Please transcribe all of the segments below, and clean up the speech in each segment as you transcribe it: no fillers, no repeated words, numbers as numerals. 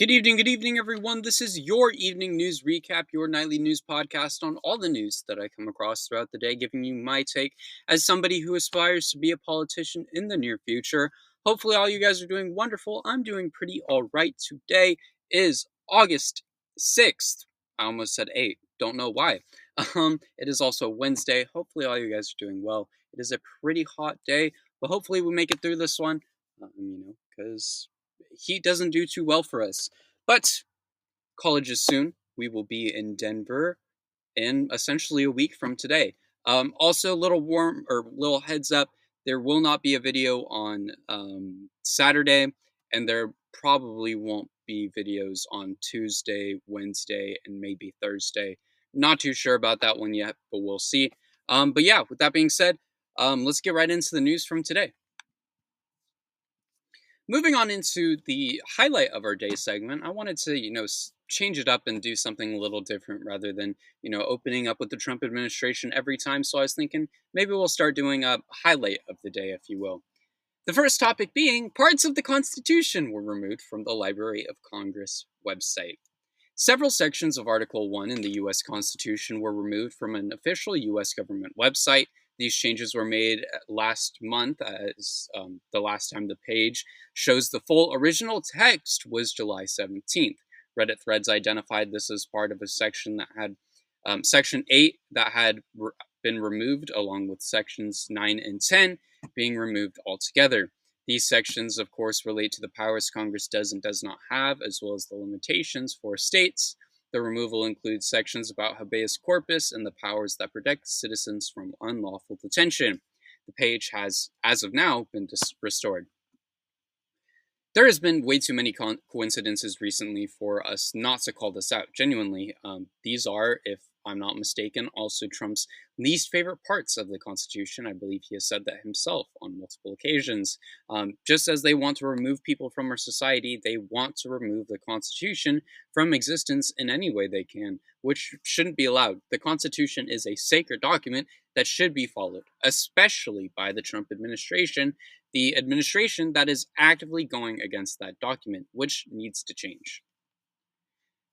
Good evening, everyone. This is your evening news recap, your nightly news podcast on all the news that I come across throughout the day, giving you my take as somebody who aspires to be a politician in the near future. Hopefully, all you guys are doing wonderful. I'm doing pretty all right. Today is August 6th. I almost said 8. Don't know why. It is also Wednesday. Hopefully, all you guys are doing well. It is a pretty hot day, but hopefully, we make it through this one. Because heat doesn't do too well for us. But college is soon. We will be in Denver in essentially a week from today. Also, little heads up: there will not be a video on Saturday, and there probably won't be videos on Tuesday, Wednesday, and maybe Thursday. Not too sure about that one yet, but we'll see. But yeah, with that being said, let's get right into the news from today. Moving on into the highlight of our day segment, I wanted to, change it up and do something a little different rather than, opening up with the Trump administration every time. So I was thinking maybe we'll start doing a highlight of the day, if you will. The first topic being parts of the Constitution were removed from the Library of Congress website. Several sections of Article 1 in the U.S. Constitution were removed from an official U.S. government website. These changes were made last month, as the last time the page shows the full original text was July 17th. Reddit threads identified this as part of a section that had Section 8 that had been removed, along with Sections 9 and 10 being removed altogether. These sections, of course, relate to the powers Congress does and does not have, as well as the limitations for states. The removal includes sections about habeas corpus and the powers that protect citizens from unlawful detention. The page has, as of now, been restored. There has been way too many coincidences recently for us not to call this out. Genuinely, these are, if I'm not mistaken, also Trump's least favorite parts of the Constitution. I believe he has said that himself on multiple occasions. Just as they want to remove people from our society, they want to remove the Constitution from existence in any way they can, which shouldn't be allowed. The Constitution is a sacred document that should be followed, especially by the Trump administration, the administration that is actively going against that document, which needs to change.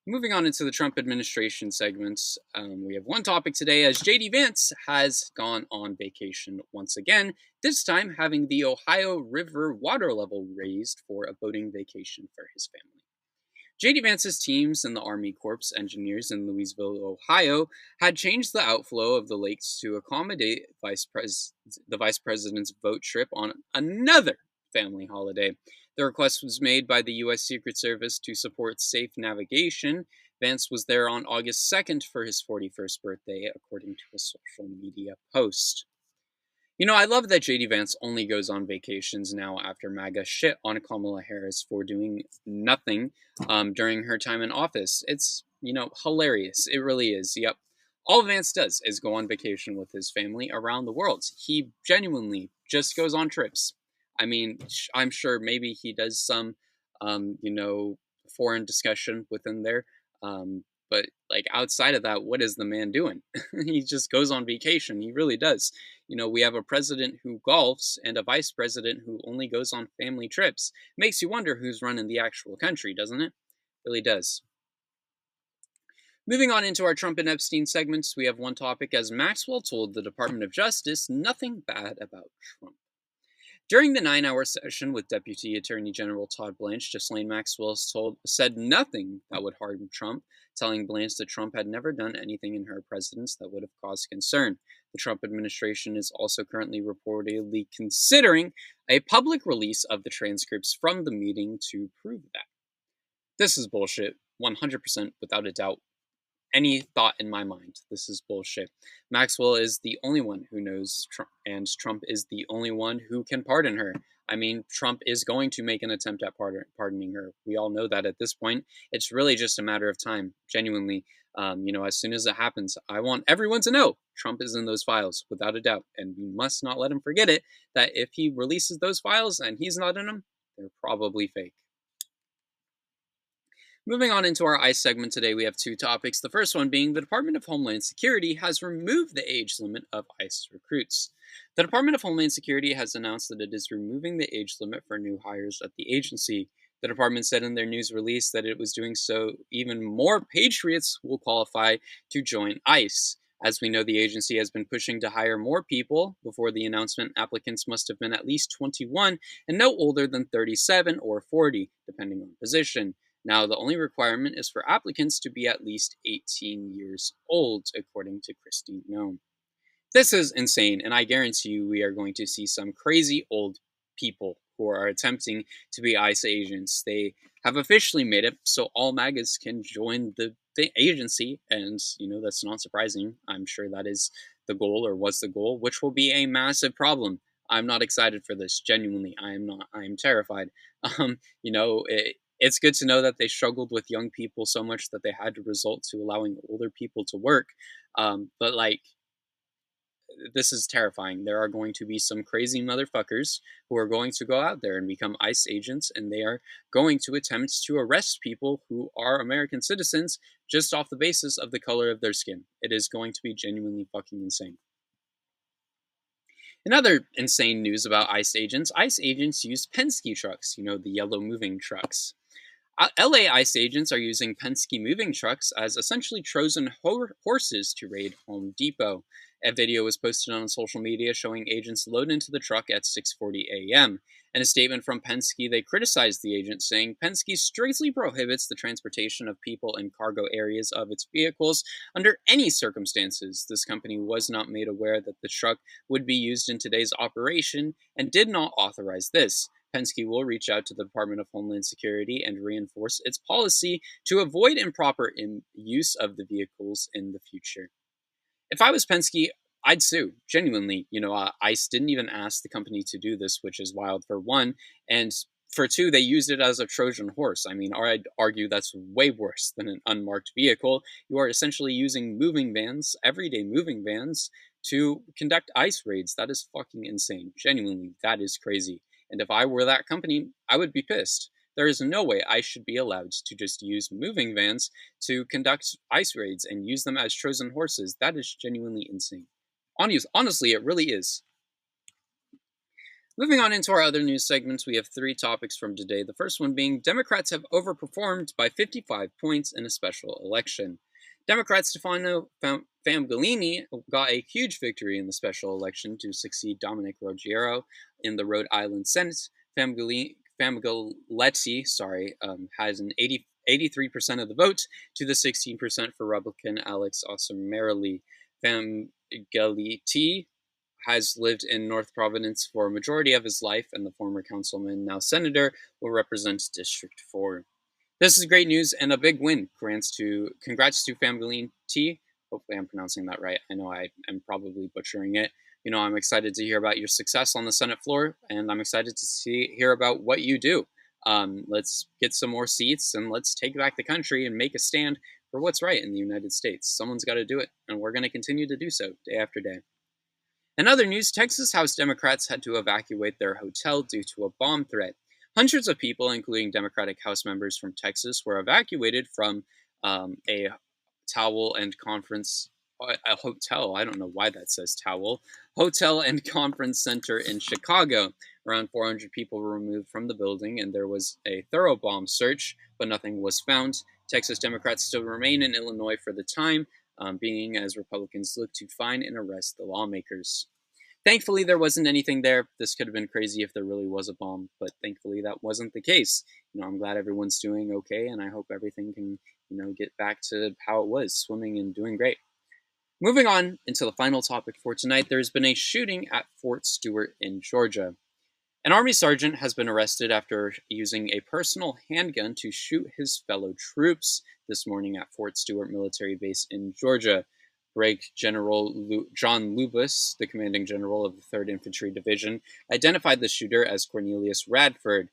Moving on into the Trump administration segments, we have one topic today as J.D. Vance has gone on vacation once again, this time having the Ohio River water level raised for a boating vacation for his family. J.D. Vance's teams and the Army Corps engineers in Louisville, Ohio, had changed the outflow of the lakes to accommodate the vice president's boat trip on another family holiday. The request was made by the U.S. Secret Service to support safe navigation. Vance was there on August 2nd for his 41st birthday, according to a social media post. I love that JD Vance only goes on vacations now after MAGA shit on Kamala Harris for doing nothing during her time in office. It's, hilarious. It really is. Yep. All Vance does is go on vacation with his family around the world. He genuinely just goes on trips. I mean, I'm sure maybe he does some, foreign discussion within there. But outside of that, what is the man doing? He just goes on vacation. He really does. We have a president who golfs and a vice president who only goes on family trips. Makes you wonder who's running the actual country, doesn't it? Really does. Moving on into our Trump and Epstein segments, we have one topic as Maxwell told the Department of Justice nothing bad about Trump. During the 9-hour session with Deputy Attorney General Todd Blanche, Ghislaine Maxwell said nothing that would harm Trump, telling Blanche that Trump had never done anything in her presidency that would have caused concern. The Trump administration is also currently reportedly considering a public release of the transcripts from the meeting to prove that. This is bullshit, 100% without a doubt. Any thought in my mind. This is bullshit. Maxwell is the only one who knows Trump, and Trump is the only one who can pardon her. I mean, Trump is going to make an attempt at pardoning her. We all know that at this point. It's really just a matter of time, genuinely. As soon as it happens, I want everyone to know Trump is in those files, without a doubt. And we must not let him forget it, that if he releases those files and he's not in them, they're probably fake. Moving on into our ICE segment today, we have two topics. The first one being the Department of Homeland Security has removed the age limit of ICE recruits. The Department of Homeland Security has announced that it is removing the age limit for new hires at the agency. The department said in their news release that it was doing so even more patriots will qualify to join ICE. As we know, the agency has been pushing to hire more people. Before the announcement, applicants must have been at least 21 and no older than 37 or 40, depending on position. Now, the only requirement is for applicants to be at least 18 years old, according to Christine Nome. This is insane, and I guarantee you we are going to see some crazy old people who are attempting to be ICE agents. They have officially made it so all MAGAs can join the agency, and that's not surprising. I'm sure that is the goal, or was the goal, which will be a massive problem. I'm not excited for this. Genuinely, I am not. I am terrified. It's good to know that they struggled with young people so much that they had to resort to allowing older people to work. But like, this is terrifying. There are going to be some crazy motherfuckers who are going to go out there and become ICE agents, and they are going to attempt to arrest people who are American citizens just off the basis of the color of their skin. It is going to be genuinely fucking insane. In other insane news about ICE agents use Penske trucks, the yellow moving trucks. LA ICE agents are using Penske moving trucks as essentially Trojan horses to raid Home Depot. A video was posted on social media showing agents load into the truck at 6:40 a.m. In a statement from Penske, they criticized the agent, saying Penske strictly prohibits the transportation of people in cargo areas of its vehicles under any circumstances. This company was not made aware that the truck would be used in today's operation and did not authorize this. Penske will reach out to the Department of Homeland Security and reinforce its policy to avoid improper use of the vehicles in the future. If I was Penske, I'd sue. Genuinely, ICE didn't even ask the company to do this, which is wild for one, and for two, they used it as a Trojan horse. I mean, I'd argue that's way worse than an unmarked vehicle. You are essentially using moving vans, everyday moving vans, to conduct ICE raids. That is fucking insane. Genuinely, that is crazy. And if I were that company, I would be pissed. There is no way I should be allowed to just use moving vans to conduct ICE raids and use them as Trojan horses. That is genuinely insane. Honestly, it really is. Moving on into our other news segments, we have three topics from today. The first one being Democrats have overperformed by 55 points in a special election. Democrat Stefano Famigolini got a huge victory in the special election to succeed Dominic Ruggiero in the Rhode Island Senate. Famigoletti, has an 83% of the vote to the 16% for Republican Alex Osamorelli. Famigoliti has lived in North Providence for a majority of his life, and the former councilman, now senator, will represent District 4. This is great news and a big win. Congrats to Famigolini T. Hopefully I'm pronouncing that right. I know I am probably butchering it. I'm excited to hear about your success on the Senate floor, and I'm excited to hear about what you do. Let's get some more seats, and let's take back the country and make a stand for what's right in the United States. Someone's got to do it, and we're going to continue to do so day after day. In other news, Texas House Democrats had to evacuate their hotel due to a bomb threat. Hundreds of people, including Democratic House members from Texas, were evacuated from a towel and conference a hotel. I don't know why that says towel. Hotel and conference center in Chicago. Around 400 people were removed from the building, and there was a thorough bomb search, but nothing was found. Texas Democrats still remain in Illinois for the time being, as Republicans look to find and arrest the lawmakers. Thankfully, there wasn't anything there. This could have been crazy if there really was a bomb, but thankfully that wasn't the case. I'm glad everyone's doing okay, and I hope everything can, get back to how it was, swimming and doing great. Moving on into the final topic for tonight, there's been a shooting at Fort Stewart in Georgia. An Army sergeant has been arrested after using a personal handgun to shoot his fellow troops this morning at Fort Stewart Military Base in Georgia. Brig General John Lubus, the commanding general of the 3rd Infantry Division, identified the shooter as Cornelius Radford.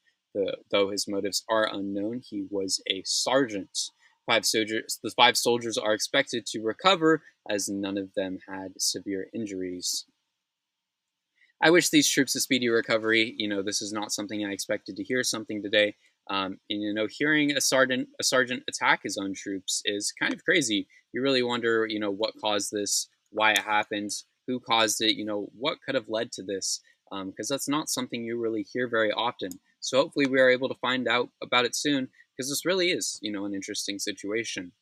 Though his motives are unknown, he was a sergeant. The 5 soldiers are expected to recover, as none of them had severe injuries. I wish these troops a speedy recovery. This is not something I expected to hear something today. Hearing a sergeant attack his own troops is kind of crazy. You really wonder, what caused this, why it happened, who caused it, what could have led to this, because that's not something you really hear very often. So hopefully we are able to find out about it soon, because this really is, an interesting situation.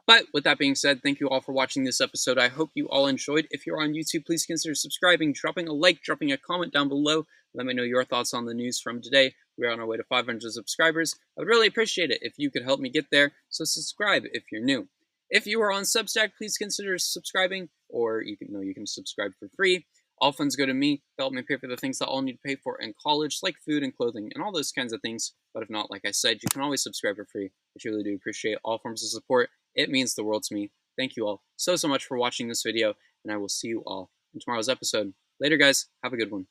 But with that being said, thank you all for watching this episode. I hope you all enjoyed. If you're on YouTube, please consider subscribing, dropping a like, dropping a comment down below. Let me know your thoughts on the news from today. We're on our way to 500 subscribers. I would really appreciate it if you could help me get there, so subscribe if you're new. If you are on Substack, please consider subscribing, or you can subscribe for free. All funds go to me to help me pay for the things that I'll need to pay for in college, like food and clothing and all those kinds of things. But if not, like I said, you can always subscribe for free. I truly do appreciate all forms of support. It means the world to me. Thank you all so much for watching this video, and I will see you all in tomorrow's episode. Later, guys. Have a good one.